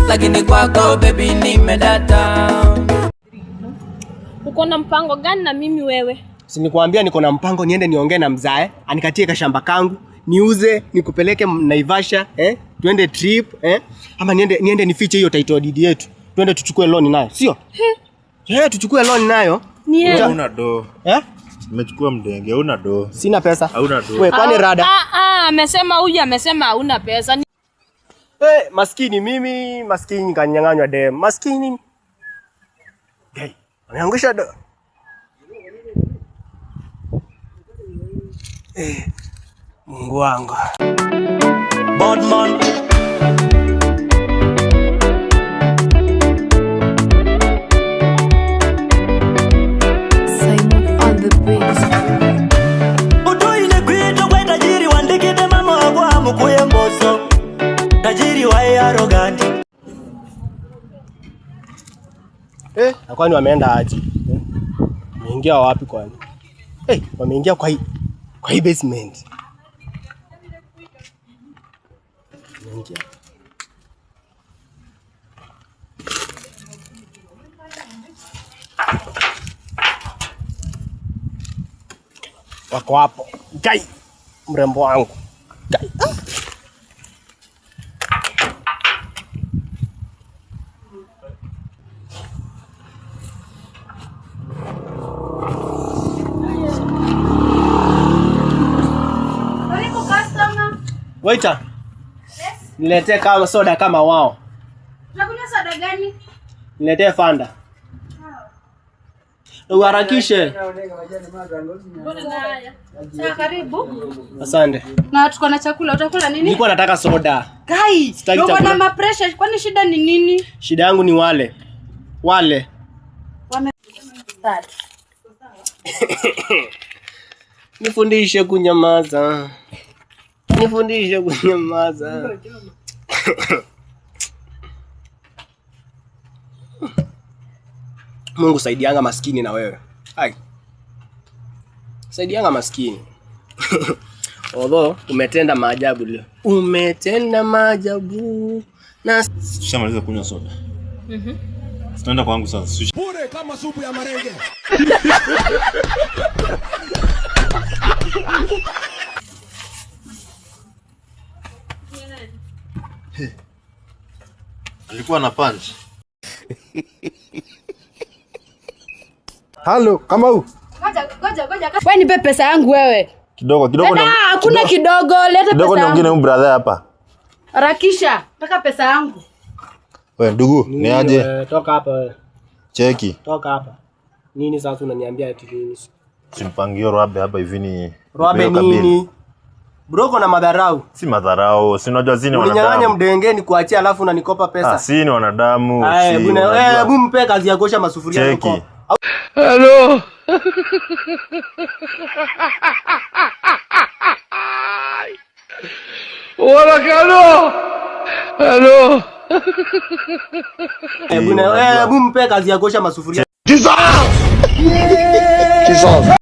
lakini kwako baby nimedata. Uko na mpango gani na mimi wewe? Si nikuambia niko na mpango, niende niongee na mzae, anikatie kashamba kangu, niuze, nikupeleke Naivasha, tuende trip, ama niende nifiche hiyo title deed yetu. Tuende tuchukue loan nayo, sio? Tuchukue loan nayo. Una do. Nimechukua mdenge, una do. Sina pesa. Hauna do. Wewe kwani rada? Amesema huyu amesema hauna pesa. Maskini mimi, maskini kanyang'anywa dem. Maskini. Hey, ameangusha do. Mungu wangu. Bodman. Simon on the beat. Utoine kwito kwa tajiri wandikite mama wako amukuye mboso. Tajiri wa arrogant. Kwani wameenda aje? Wameingia wapi kwani? Wameingia kwa hii basement. Wameingia. Wako hapo. Gai, mrembo wangu. Gai. Waiter. Yes. Niletee kama soda kama wao. Unakunywa soda gani? Niletee Fanta. Uharakishe. Sawa, karibu. Asante. Na tuko na chakula, utakula nini? Nilikuwa nataka soda. Kai, uko na mapresha, kwani shida ni nini? Shida yangu ni wale. Start. Nifundishe kunyamaza. Nifundishe kunyamaza. Mungu saidianga maskini na wewe. Hai. Saidianga maskini. Although umetenda maajabu leo. Umetenda maajabu. Na shamaliza kunywa soda. Sitaenda kwangu sasa. Bure kama supu ya marenge. Alikuwa na punch. Halo, Kamau. Ngoja. Wewe nipe pesa yangu wewe. Kidogo na hakuna kidogo, leta pesa. Kidogo nyingine brother hapa. Harakisha, nataka pesa yangu. Wewe ndugu, ni aje? Toka hapa wewe. Cheki. Toka hapa. Nini sasa unaniambia ati nini? Simpangio roabe hapa hivi ni. Roabe nini? Broko na madharau. Si madharau, si unajua zini wanadamu. Uninyang'anya mdengeni kuachia alafu unanikopa pesa. Si ni wanadamu. Hebu mpe kazi ya kuosha masufuria huko. Cheki. Hello. Hola, Carlos. Hello. Hebu mpe kazi ya kuosha masufuria. Jesus!